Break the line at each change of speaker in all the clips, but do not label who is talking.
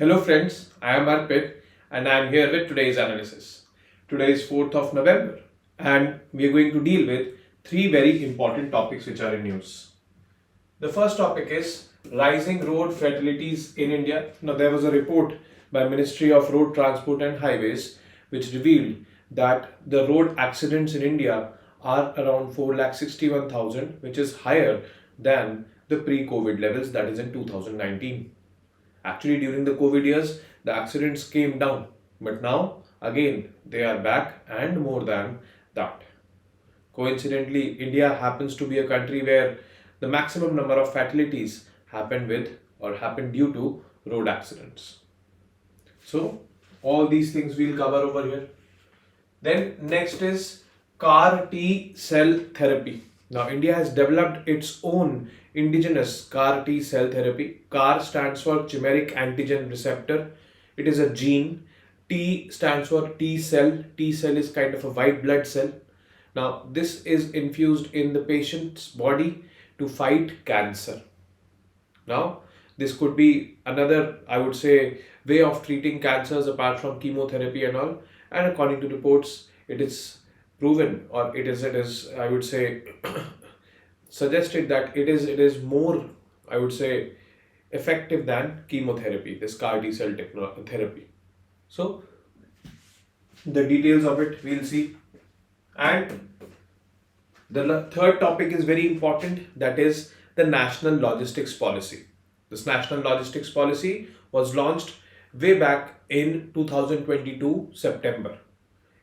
Hello friends, I am Arpit and I am here with today's analysis. Today is 4th of November and we are going to deal with three very important topics which are in news. The first topic is rising road fatalities in India. Now there was a report by Ministry of Road Transport and Highways which revealed that the road accidents in India are around 4,61,000, which is higher than the pre-COVID levels, that is in 2019. Actually, during the COVID years, the accidents came down, but now again they are back and more than that. Coincidentally, India happens to be a country where the maximum number of fatalities happen with or happen due to road accidents. So, all these things we'll cover over here. Then, next is CAR T cell therapy. Now, India has developed its own indigenous CAR T cell therapy. CAR stands for chimeric antigen receptor. It is a gene. T stands for T cell. T cell is kind of a white blood cell. Now, this is infused in the patient's body to fight cancer. Now, this could be another, I would say, way of treating cancers apart from chemotherapy and all. And according to reports, it is proven, or it is I would say suggested that it is more, I would say, effective than chemotherapy, this CAR T cell therapy. So the details of it we'll see. And the third topic is very important, that is the national logistics policy. This national logistics policy was launched way back in 2022 September.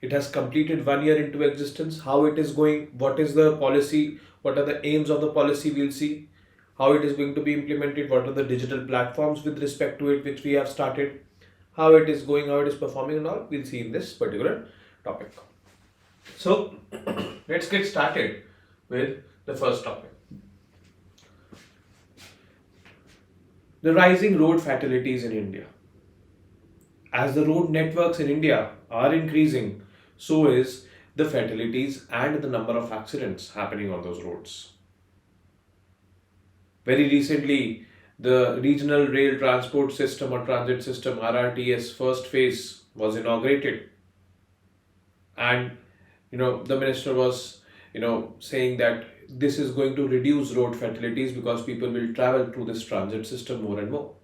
It has completed 1 year into existence. How it is going, what is the policy, what are the aims of the policy, we'll see. How it is going to be implemented, what are the digital platforms with respect to it which we have started, how it is going, how it is performing and all, we'll see in this particular topic. So let's get started with the first topic. The rising road fatalities in India. As the road networks in India are increasing, so is the fatalities and the number of accidents happening on those roads. Very recently, the Regional Rail Transport System or Transit System RRTS first phase was inaugurated. And the minister was saying that this is going to reduce road fatalities because people will travel through this transit system more and more.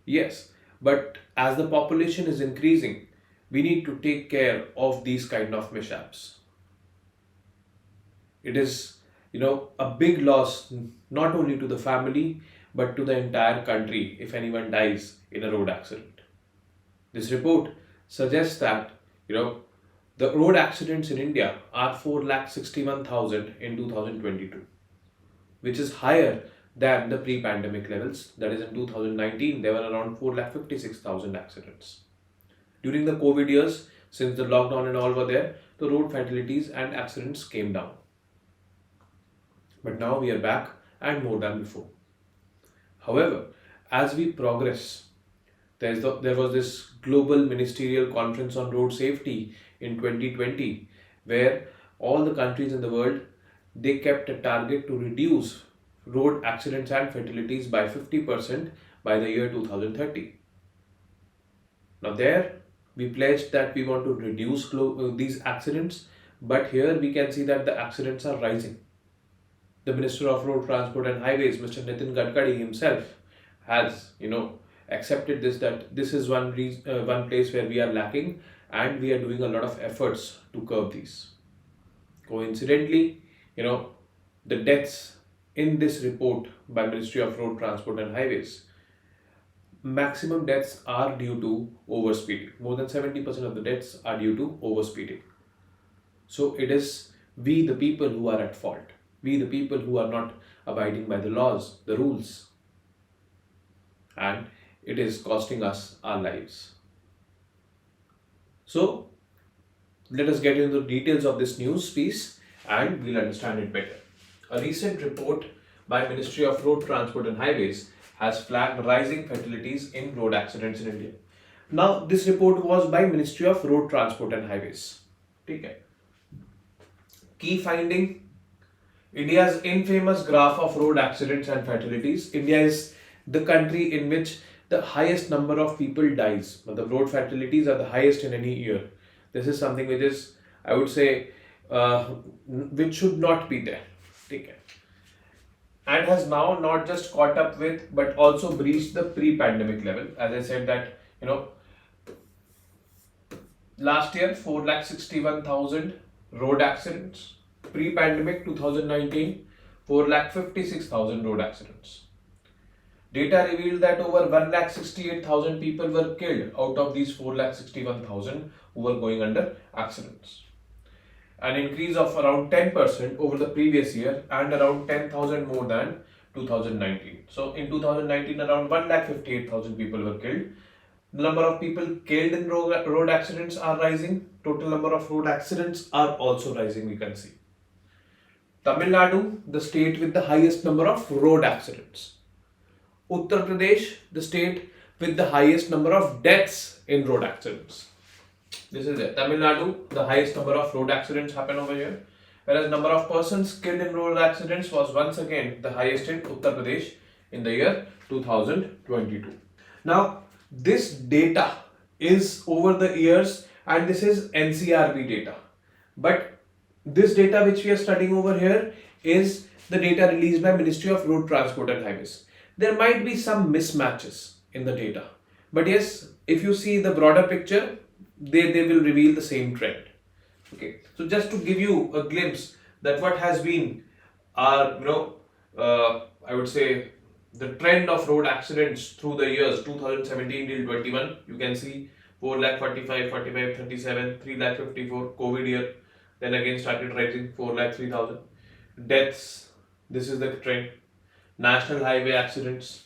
Yes, but as the population is increasing, we need to take care of these kind of mishaps. It is, a big loss not only to the family but to the entire country if anyone dies in a road accident. This report suggests that, the road accidents in India are 4,61,000 in 2022, which is higher than the pre-pandemic levels. That is, in 2019, there were around 4,56,000 accidents. During the COVID years, since the lockdown and all were there, the road fatalities and accidents came down. But now we are back and more than before. However, as we progress, there was this global ministerial conference on road safety in 2020, where all the countries in the world, they kept a target to reduce road accidents and fatalities by 50% by the year 2030. Now there, we pledged that we want to reduce these accidents, but here we can see that the accidents are rising. The Minister of Road Transport and Highways, Mr. Nitin Gadkari himself, has accepted this, that this is one place where we are lacking and we are doing a lot of efforts to curb these. Coincidentally, the deaths in this report by Ministry of Road Transport and Highways, maximum deaths are due to overspeeding. More than 70% of the deaths are due to overspeeding. So it is we the people who are at fault. We the people who are not abiding by the laws, the rules. And it is costing us our lives. So let us get into the details of this news piece and we'll understand it better. A recent report by Ministry of Road Transport and Highways has flagged rising fatalities in road accidents in India. Now, this report was by Ministry of Road Transport and Highways. Okay. Key finding: India's infamous graph of road accidents and fatalities. India is the country in which the highest number of people dies. The road fatalities are the highest in any year. This is something which is, I would say, which should not be there. Okay. And has now not just caught up with but also breached the pre-pandemic level. As I said that, last year 4,61,000 road accidents. Pre-pandemic 2019, 4,56,000 road accidents. Data revealed that over 1,68,000 people were killed out of these 4,61,000 who were going under accidents. An increase of around 10% over the previous year and around 10,000 more than 2019. So in 2019, around 1,58,000 people were killed. The number of people killed in road accidents are rising. Total number of road accidents are also rising, we can see. Tamil Nadu, the state with the highest number of road accidents. Uttar Pradesh, the state with the highest number of deaths in road accidents. This is it. Tamil Nadu, the highest number of road accidents happen over here. Whereas number of persons killed in road accidents was once again the highest in Uttar Pradesh in the year 2022. Now, this data is over the years and this is NCRB data. But this data which we are studying over here is the data released by Ministry of Road Transport and Highways. There might be some mismatches in the data. But yes, if you see the broader picture, they will reveal the same trend. Okay, so just to give you a glimpse that what has been our, I would say the trend of road accidents through the years 2017 till 21, you can see 4,45,000, 45, 37, 3,54,000 COVID year, then again started rising 4,03,000. Deaths, this is the trend. National highway accidents,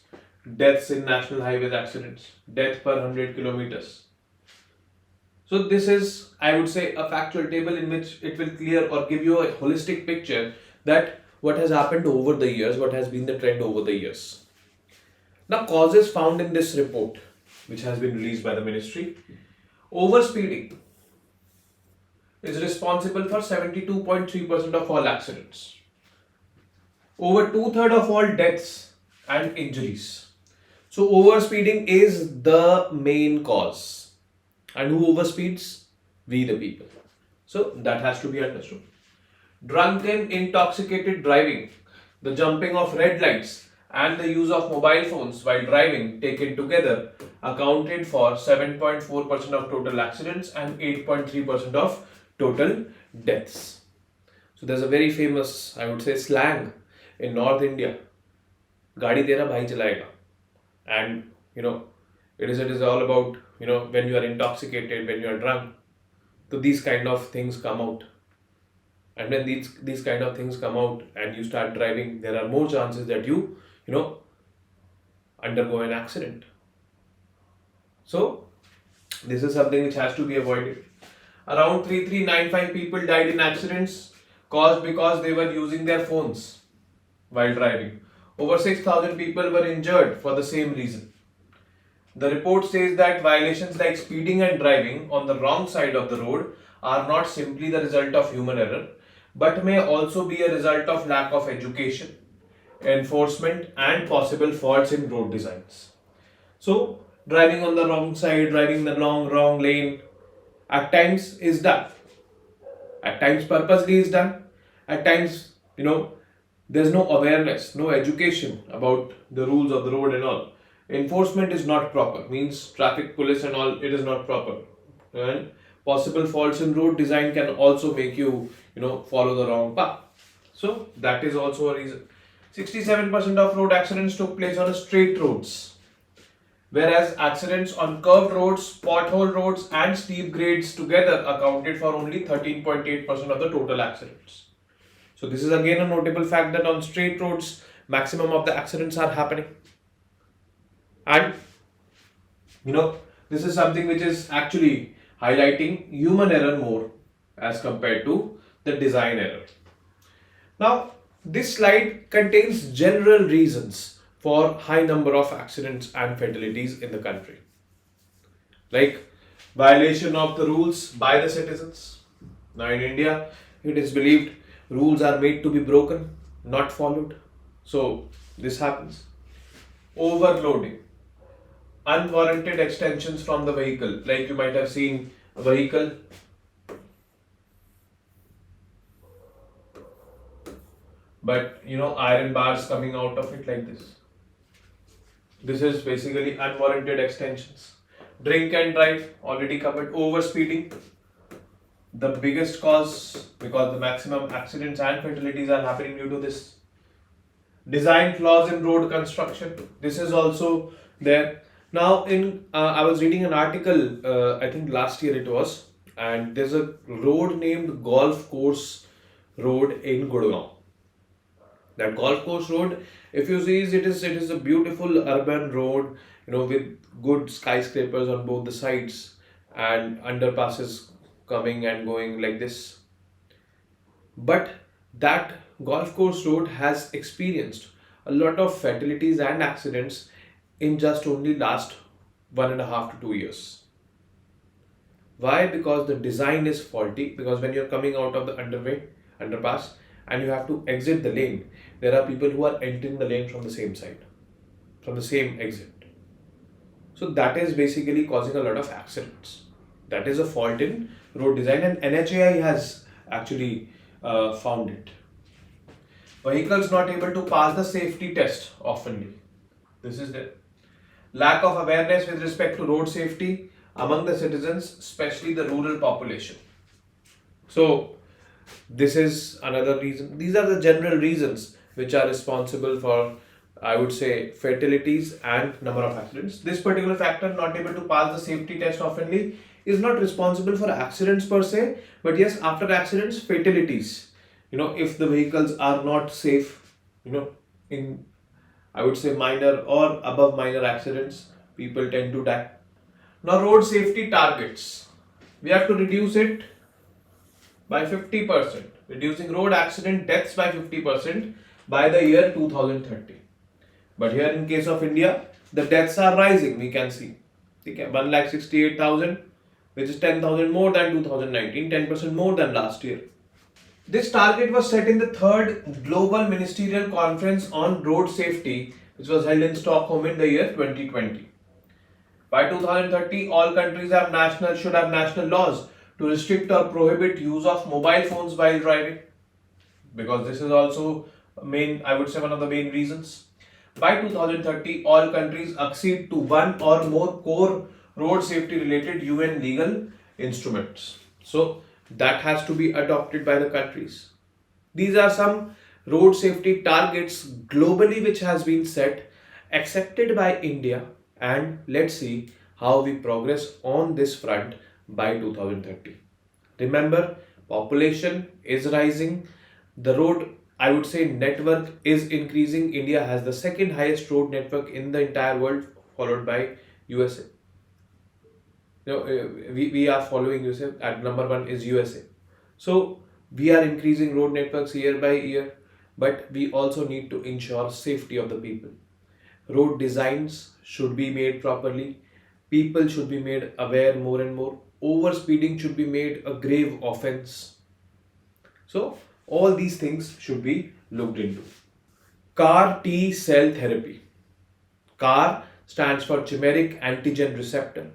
deaths in national highway accidents, death per 100 kilometers. So this is, I would say, a factual table in which it will clear or give you a holistic picture that what has happened over the years, what has been the trend over the years. Now, causes found in this report, which has been released by the ministry. Overspeeding is responsible for 72.3% of all accidents. Over 2/3 of all deaths and injuries. So overspeeding is the main cause. And who overspeeds? We the people. So that has to be understood. Drunken, intoxicated driving, the jumping of red lights and the use of mobile phones while driving taken together accounted for 7.4% of total accidents and 8.3% of total deaths. So there's a very famous, I would say, slang in North India. Gaadi tera bhai chalayega. And it is all about, when you are intoxicated, when you are drunk. So these kind of things come out. And when these kind of things come out and you start driving, there are more chances that you undergo an accident. So this is something which has to be avoided. Around 3,395 people died in accidents caused because they were using their phones while driving. Over 6,000 people were injured for the same reason. The report says that violations like speeding and driving on the wrong side of the road are not simply the result of human error, but may also be a result of lack of education, enforcement, and possible faults in road designs. So, driving on the wrong side, driving the wrong lane, at times is done. At times purposely is done. At times, there's no awareness, no education about the rules of the road and all. Enforcement is not proper, means traffic police and all, it is not proper. And possible faults in road design can also make you, follow the wrong path. So that is also a reason. 67% of road accidents took place on straight roads, whereas accidents on curved roads, pothole roads and steep grades together accounted for only 13.8% of the total accidents. So this is again a notable fact that on straight roads, maximum of the accidents are happening. And, this is something which is actually highlighting human error more as compared to the design error. Now, this slide contains general reasons for high number of accidents and fatalities in the country. Like violation of the rules by the citizens. Now in India, it is believed rules are made to be broken, not followed. So this happens. Overloading. unwarranted extensions from the vehicle. Like you might have seen a vehicle, but iron bars coming out of it like this. This is basically unwarranted extensions. Drink and drive, already covered. Overspeeding, the biggest cause, because the maximum accidents and fatalities are happening due to this. Design flaws in road construction, this is also there. Now I was reading an article, I think last year it was, and there's a road named Golf Course Road in Gurgaon. That golf course road, if you see, it is a beautiful urban road, with good skyscrapers on both the sides and underpasses coming and going like this. But that golf course road has experienced a lot of fatalities and accidents in just only last 1.5 to 2 years. Why? Because the design is faulty. Because when you're coming out of the underpass, and you have to exit the lane, there are people who are entering the lane from the same side, from the same exit. So that is basically causing a lot of accidents. That is a fault in road design, and NHAI has actually found it. Vehicles not able to pass the safety test oftenly. This is the lack of awareness with respect to road safety among the citizens, especially the rural population. So this is another reason. These are the general reasons which are responsible for, I would say, fatalities and number of accidents. This particular factor, not able to pass the safety test oftenly, is not responsible for accidents per se, but yes, after accidents, fatalities. If the vehicles are not safe, in, I would say, minor or above minor accidents, people tend to die. Now, road safety targets. We have to reduce it by 50%, reducing road accident deaths by 50% by the year 2030. But here in case of India, the deaths are rising, we can see. 1,68,000, which is 10,000 more than 2019, 10% more than last year. This target was set in the 3rd Global Ministerial Conference on Road Safety, which was held in Stockholm in the year 2020. By 2030, all countries should have national laws to restrict or prohibit use of mobile phones while driving, because this is also one of the main reasons. By 2030, all countries accede to one or more core road safety related UN legal instruments. So that has to be adopted by the countries. These are some road safety targets globally which has been set, accepted by India, and let's see how we progress on this front by 2030. Remember, population is rising, the road, I would say, network is increasing. India has the 2nd highest road network in the entire world, followed by USA. We are following USA, at number 1 is USA. So we are increasing road networks year by year, but we also need to ensure safety of the people. Road designs should be made properly. People should be made aware more and more. Overspeeding should be made a grave offense. So all these things should be looked into. CAR T cell therapy. CAR stands for chimeric antigen receptor.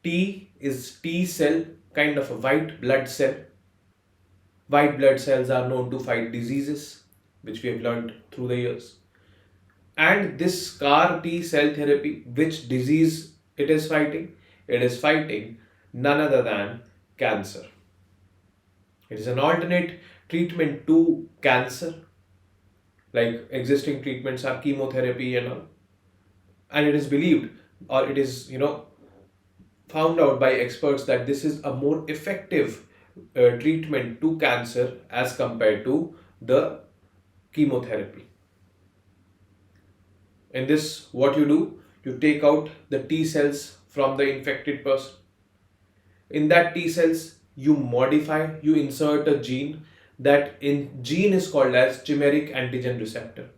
T is T cell, kind of a white blood cell. White blood cells are known to fight diseases, which we have learned through the years. And this CAR T cell therapy, which disease it is fighting? It is fighting none other than cancer. It is an alternate treatment to cancer. Like existing treatments are chemotherapy and all. And it is believed, or it is, found out by experts that this is a more effective treatment to cancer as compared to the chemotherapy. In this, what you do, you take out the T cells from the infected person. In that T cells, you insert a gene. That gene is called as chimeric antigen receptor.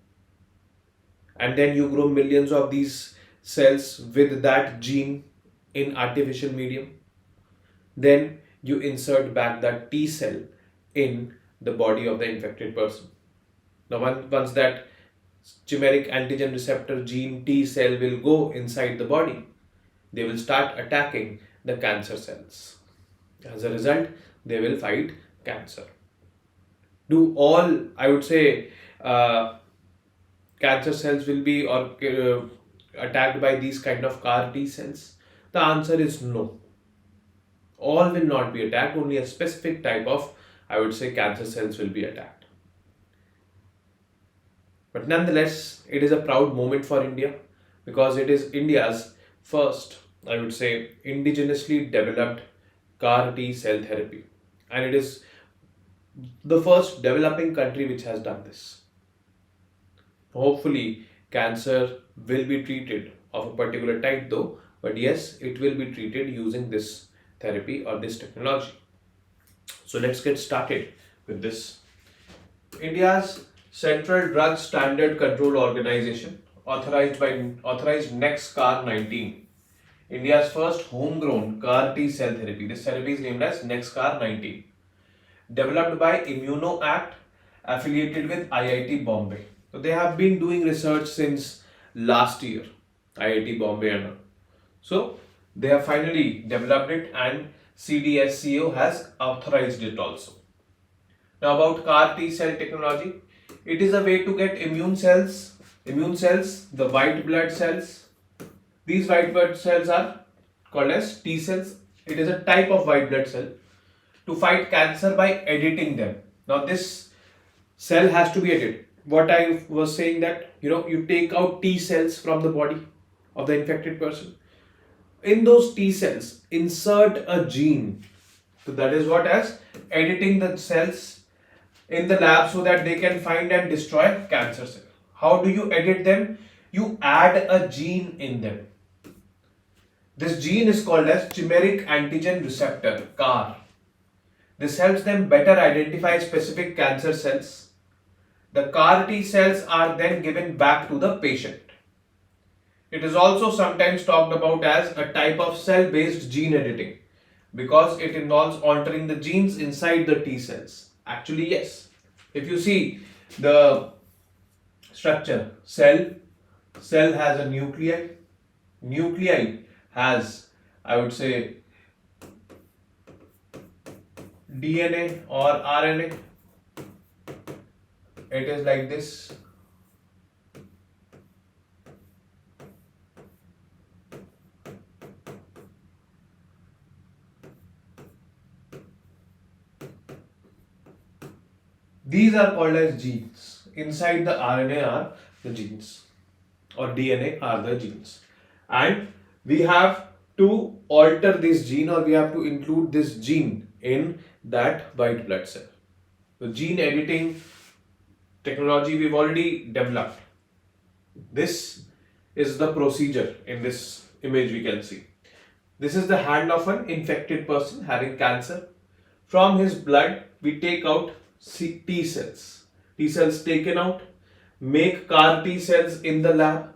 And then you grow millions of these cells with that gene in artificial medium. Then you insert back that T cell in the body of the infected person. Now once that chimeric antigen receptor gene T cell will go inside the body. They will start attacking the cancer cells. As a result, they will fight cancer. Do all, I would say, cancer cells will be attacked by these kind of CAR T cells? The answer is no. All will not be attacked, only a specific type of, I would say, cancer cells will be attacked. But nonetheless, it is a proud moment for India because it is India's first, I would say, indigenously developed CAR T cell therapy. And it is the first developing country which has done this. Hopefully, cancer will be treated of a particular type though, but yes, it will be treated using this therapy or this technology. So let's get started with this. India's Central Drug Standard Control Organization authorized NextCAR 19, India's first homegrown CAR T cell therapy. This therapy is named as NextCAR 19, developed by ImmunoAct, affiliated with IIT Bombay. So they have been doing research since last year, IIT Bombay and all. So they have finally developed it and CDSCO has authorized it also. Now about CAR T cell technology, it is a way to get immune cells, the white blood cells. These white blood cells are called as T cells. It is a type of white blood cell to fight cancer by editing them. Now this cell has to be edited. What I was saying that, you take out T cells from the body of the infected person. In those T cells, insert a gene. So that is what as editing the cells in the lab so that they can find and destroy cancer cells. How do you edit them? You add a gene in them. This gene is called as chimeric antigen receptor, CAR. This helps them better identify specific cancer cells. The CAR T cells are then given back to the patient. It is also sometimes talked about as a type of cell-based gene editing because it involves altering the genes inside the T cells. Actually, yes. If you see the structure, cell has a nuclei. Nuclei has, I would say, DNA or RNA. It is like this. These are called as genes. Inside the RNA are the genes or DNA are the genes. And we have to alter this gene or we have to include this gene in that white blood cell. The gene editing technology we've already developed. This is the procedure in this image we can see. This is the hand of an infected person having cancer. From his blood, we take out T cells. T cells taken out, make CAR T cells in the lab.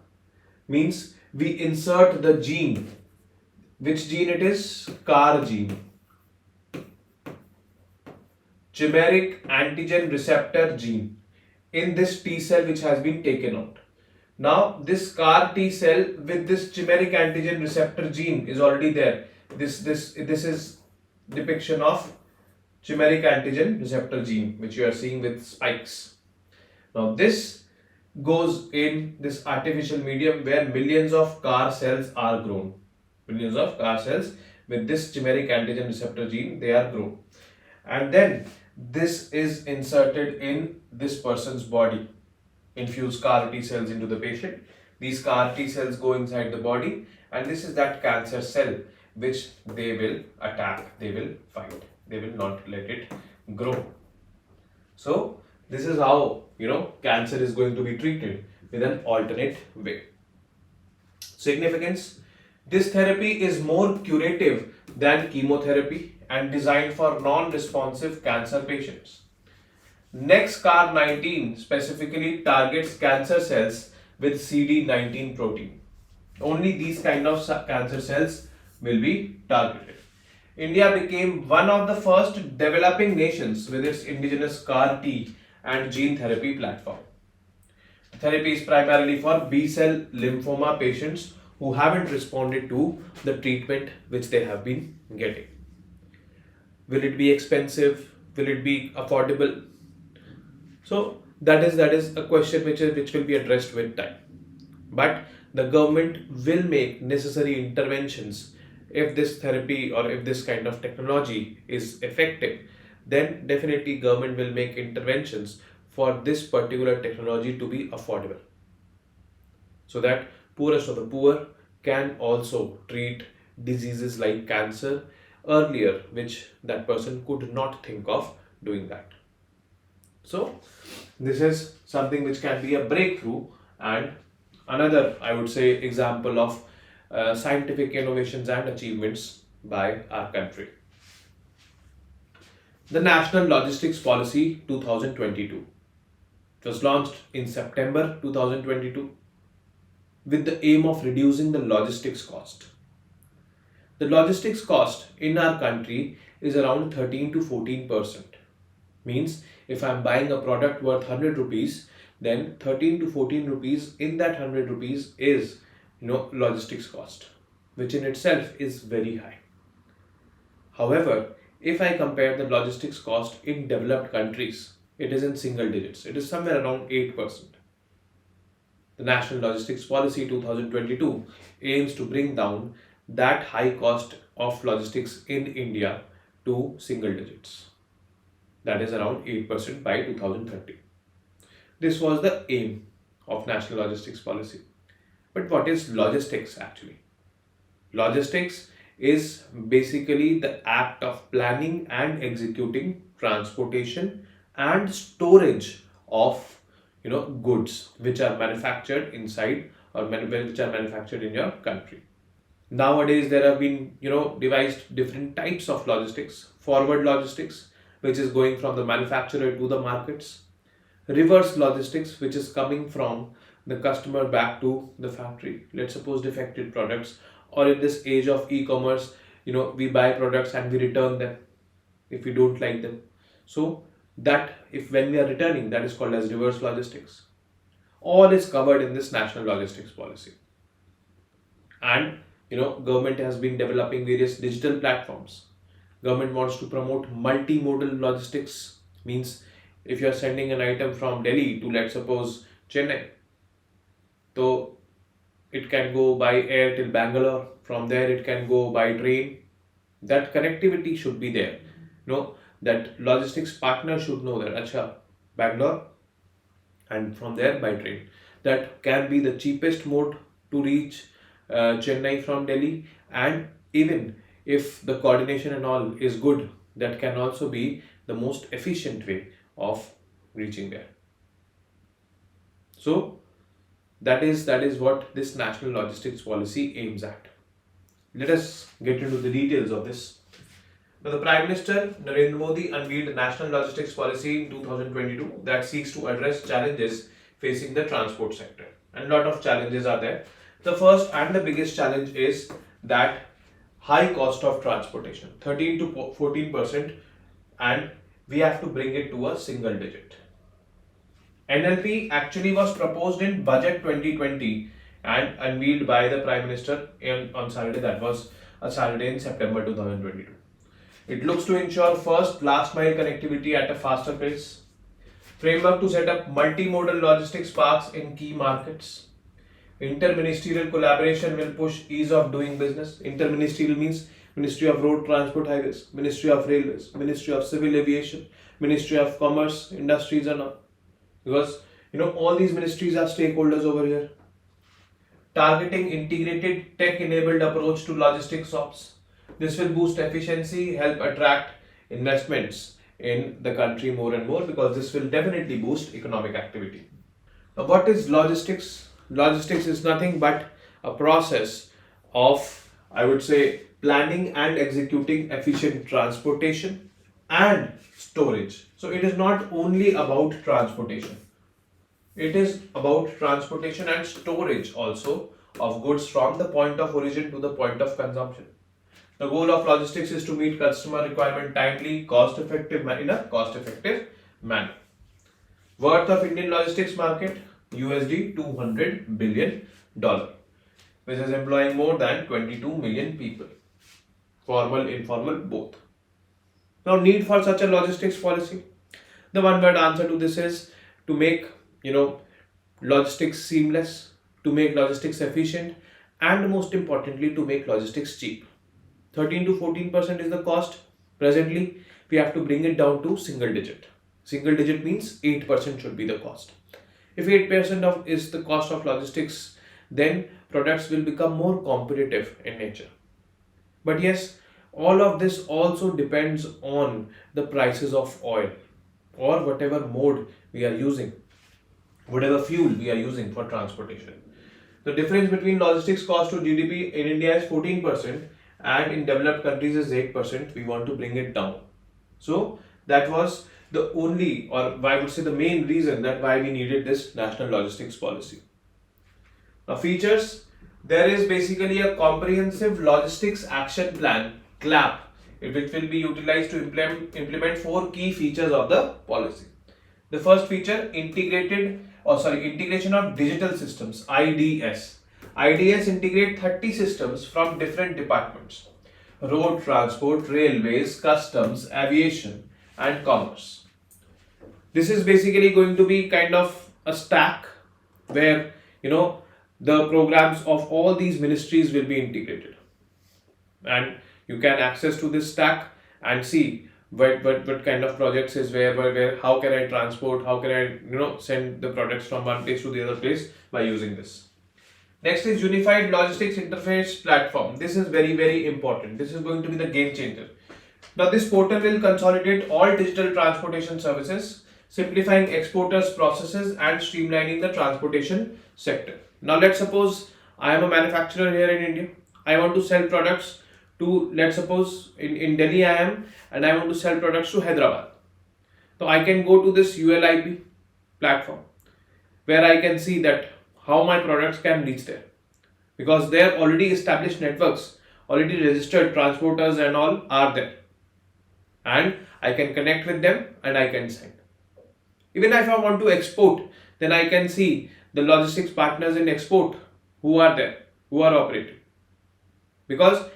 Means we insert the gene. Which gene it is? CAR gene. Chimeric antigen receptor gene in this T cell which has been taken out. Now this CAR T cell with this chimeric antigen receptor gene is already there. This is depiction of chimeric antigen receptor gene which you are seeing with spikes. Now this goes in this artificial medium where millions of CAR cells are grown. Millions of CAR cells with this chimeric antigen receptor gene, they are grown. And then this is inserted in this person's body. Infuse CAR T cells into the patient. These CAR T cells go inside the body and this is that cancer cell which they will attack, they will fight. They will not let it grow. So this is how cancer is going to be treated with an alternate way. Significance: this therapy is more curative than chemotherapy and designed for non-responsive cancer patients. NextCAR 19 specifically targets cancer cells with CD19 protein. Only these kind of cancer cells will be targeted. India became one of the first developing nations with its indigenous CAR T and gene therapy platform. Therapy is primarily for B-cell lymphoma patients who haven't responded to the treatment which they have been getting. Will it be expensive? Will it be affordable? So that is a question which will be addressed with time. But the government will make necessary interventions if this therapy or if this kind of technology is effective. Then definitely government will make interventions for this particular technology to be affordable, so that poorest of the poor can also treat diseases like cancer earlier, which that person could not think of doing that. So this is something which can be a breakthrough, and another, I would say, example of scientific innovations and achievements by our country. The National Logistics Policy 2022 was launched in September 2022 with the aim of reducing the logistics cost. The logistics cost in our country is around 13 to 14%. Means if I'm buying a product worth 100 rupees, then 13 to 14 rupees in that 100 rupees is logistics cost, which in itself is very high. However, if I compare the logistics cost in developed countries, it is in single digits. It is somewhere around 8%. The National Logistics Policy 2022 aims to bring down that high cost of logistics in India to single digits. That is around 8% by 2030. This was the aim of National Logistics Policy. But what is logistics actually? Logistics is basically the act of planning and executing transportation and storage of goods which are manufactured inside or which are manufactured in your country. Nowadays there have been devised different types of logistics. Forward logistics, which is going from the manufacturer to the markets. Reverse logistics, which is coming from the customer back to the factory. Let's suppose defective products, or in this age of e-commerce, we buy products and we return them if we don't like them. So that if when we are returning, that is called as reverse logistics. All is covered in this National Logistics Policy. And government has been developing various digital platforms. Government wants to promote multimodal logistics. Means if you are sending an item from Delhi to, let's suppose, Chennai, so it can go by air till Bangalore. From there it can go by train. That connectivity should be there. That logistics partner should know that acha, Bangalore, and from there by train. That can be the cheapest mode to reach Chennai from Delhi, and even if the coordination and all is good, that can also be the most efficient way of reaching there. So that is what this National Logistics Policy aims at. Let us get into the details of this. Now, the Prime Minister Narendra Modi unveiled the National Logistics Policy in 2022 that seeks to address challenges facing the transport sector. And a lot of challenges are there. The first and the biggest challenge is that high cost of transportation, 13 to 14%, and we have to bring it to a single digit. NLP actually was proposed in Budget 2020 and unveiled by the Prime Minister on Saturday. That was a Saturday in September 2022. It looks to ensure first last mile connectivity at a faster pace, framework to set up multimodal logistics parks in key markets. Interministerial collaboration will push ease of doing business. Interministerial means Ministry of Road Transport Highways, Ministry of Railways, Ministry of Civil Aviation, Ministry of Commerce, Industries and all. Because all these ministries are stakeholders over here. Targeting integrated tech-enabled approach to logistics ops. This will boost efficiency, help attract investments in the country more and more, because this will definitely boost economic activity. Now, what is logistics? Logistics is nothing but a process of, I would say, planning and executing efficient transportation and storage. So it is not only about transportation. It is about transportation and storage also of goods from the point of origin to the point of consumption. The goal of logistics is to meet customer requirement timely, in a cost-effective manner. Worth of Indian logistics market, USD $200 billion, which is employing more than 22 million people, formal, informal, both. Now, need for such a logistics policy. The one word answer to this is to make, logistics seamless, to make logistics efficient, and most importantly, to make logistics cheap. 13 to 14% is the cost. Presently, we have to bring it down to single digit. Single digit means 8% should be the cost. If 8% is the cost of logistics, then products will become more competitive in nature. But yes, all of this also depends on the prices of oil or whatever mode we are using, whatever fuel we are using for transportation. The difference between logistics cost to GDP in India is 14% and in developed countries is 8%. We want to bring it down. So that was the only, or I would say the main reason that why we needed this national logistics policy. Now, features, there is basically a comprehensive logistics action plan, CLAP, which will be utilized to implement 4 key features of the policy. The first feature, integration of digital systems, IDS. IDS integrate 30 systems from different departments: road transport, railways, customs, aviation, and commerce. This is basically going to be kind of a stack where the programs of all these ministries will be integrated, and you can access to this stack and see what kind of projects is where how can I transport, how can I send the products from one place to the other place by using this. Next is unified logistics interface platform. This is very, very important. This is going to be the game changer. Now, this portal will consolidate all digital transportation services, simplifying exporters' processes and streamlining the transportation sector. Now, let's suppose I am a manufacturer here in India. I want to sell products to, let's suppose in Delhi I am, and I want to sell products to Hyderabad. So I can go to this ULIP platform where I can see that how my products can reach there, because there already established networks, already registered transporters and all are there, and I can connect with them and I can send. Even if I want to export, then I can see the logistics partners in export who are there, who are operating, because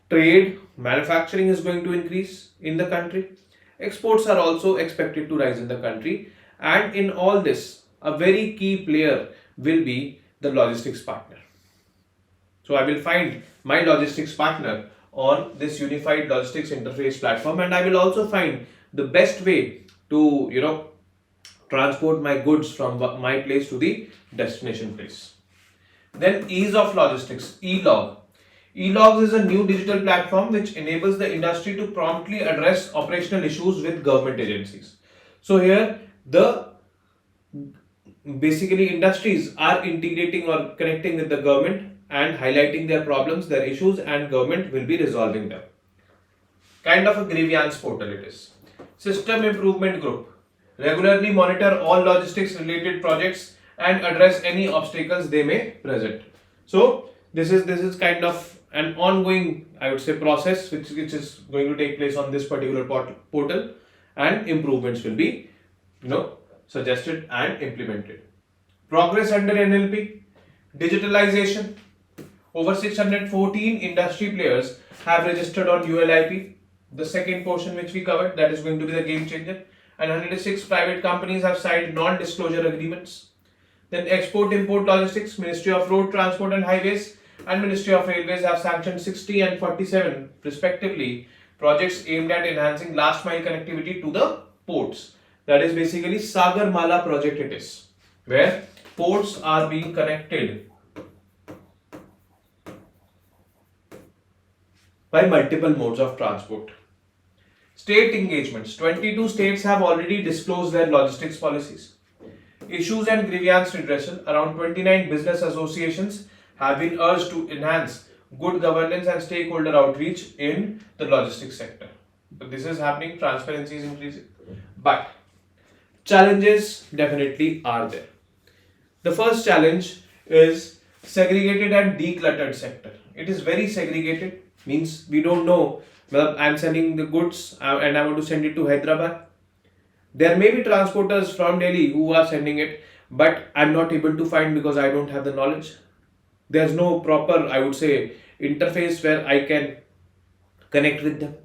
trade, manufacturing is going to increase in the country. Exports are also expected to rise in the country, and in all this, a very key player will be the logistics partner. So I will find my logistics partner on this unified logistics interface platform, and I will also find the best way to transport my goods from my place to the destination place. Then ease of logistics, eLog. eLogs is a new digital platform which enables the industry to promptly address operational issues with government agencies. So here basically industries are integrating or connecting with the government and highlighting their problems, their issues, and government will be resolving them. Kind of a grievance portal it is. System improvement group. Regularly monitor all logistics related projects and address any obstacles they may present. So this is kind of an ongoing, I would say, process which is going to take place on this particular portal, and improvements will be suggested and implemented. Progress under NLP, digitalization. Over 614 industry players have registered on ULIP. The second portion which we covered, that is going to be the game changer. And 106 private companies have signed non-disclosure agreements. Then export-import logistics, Ministry of Road Transport and Highways and Ministry of Railways have sanctioned 60 and 47 respectively projects aimed at enhancing last mile connectivity to the ports. That is basically Sagarmala project it is, where ports are being connected by multiple modes of transport. State engagements. 22 states have already disclosed their logistics policies. Issues and grievance redressal. Around 29 business associations have been urged to enhance good governance and stakeholder outreach in the logistics sector. So this is happening, transparency is increasing. But challenges definitely are there. The first challenge is segregated and decluttered sector. It is very segregated, means we don't know. Well, I'm sending the goods and I want to send it to Hyderabad. There may be transporters from Delhi who are sending it, but I'm not able to find because I don't have the knowledge. There's no proper, I would say, interface where I can connect with them.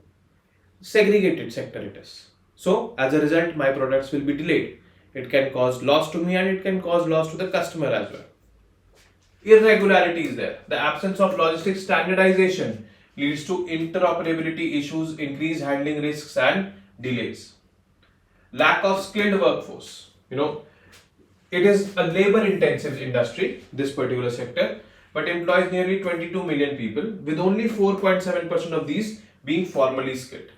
Segregated sector it is. So as a result, my products will be delayed. It can cause loss to me and it can cause loss to the customer as well. Irregularity is there. The absence of logistics standardization leads to interoperability issues, increased handling risks and delays. Lack of skilled workforce. It is a labor intensive industry, this particular sector, but employs nearly 22 million people, with only 4.7% of these being formally skilled.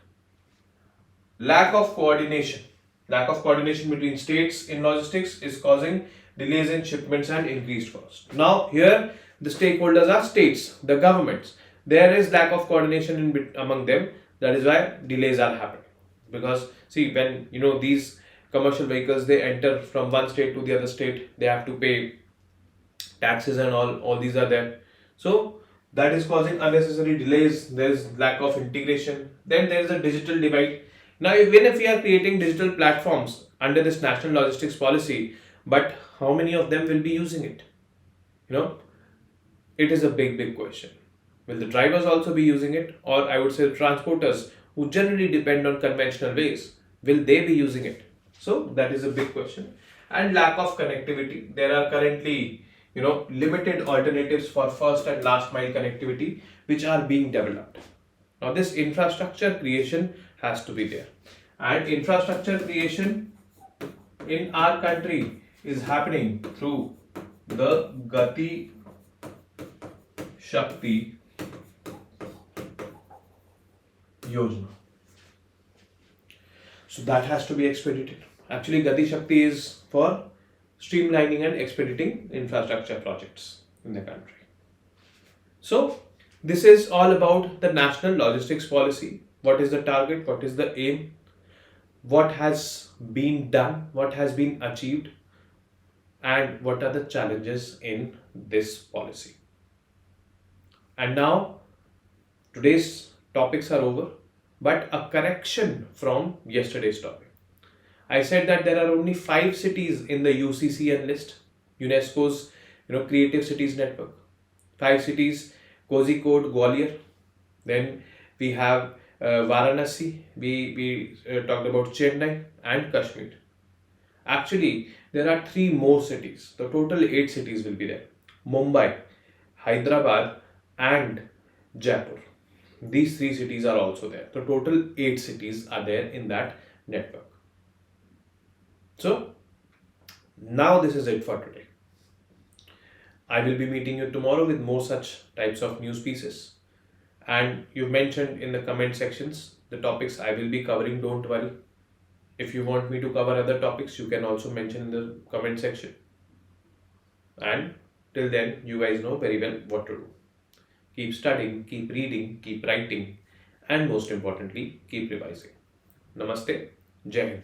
Lack of coordination. Lack of coordination between states in logistics is causing delays in shipments and increased cost. Now, here the stakeholders are states, the governments. There is lack of coordination among them. That is why delays are happening. Because see, when these commercial vehicles, they enter from one state to the other state, they have to pay taxes and all these are there. So that is causing unnecessary delays. There is lack of integration. Then there is a digital divide. Now, even if we are creating digital platforms under this national logistics policy, but how many of them will be using it? It is a big question. Will the drivers also be using it? Or I would say the transporters who generally depend on conventional ways, will they be using it? So that is a big question. And lack of connectivity. There are currently, limited alternatives for first and last mile connectivity which are being developed. Now this infrastructure creation has to be there. And infrastructure creation in our country is happening through the Gati Shakti Yojana. So that has to be expedited. Actually, Gati Shakti is for streamlining and expediting infrastructure projects in the country. So this is all about the national logistics policy. What is the target? What is the aim? What has been done? What has been achieved? And what are the challenges in this policy? And now, today's topics are over, but a correction from yesterday's topic. I said that there are only 5 cities in the UCCN list, UNESCO's Creative Cities Network. 5 cities: Kozhikode, Gwalior. Then we have Varanasi. We talked about Chennai and Kashmir. Actually, there are 3 more cities. The total 8 cities will be there: Mumbai, Hyderabad, and Jaipur. These 3 cities are also there. The total 8 cities are there in that network. So now this is it for today. I will be meeting you tomorrow with more such types of news pieces. And you've mentioned in the comment sections the topics I will be covering. Don't worry. If you want me to cover other topics, you can also mention in the comment section. And till then, you guys know very well what to do. Keep studying, keep reading, keep writing, and most importantly, keep revising. Namaste. Jai Hind.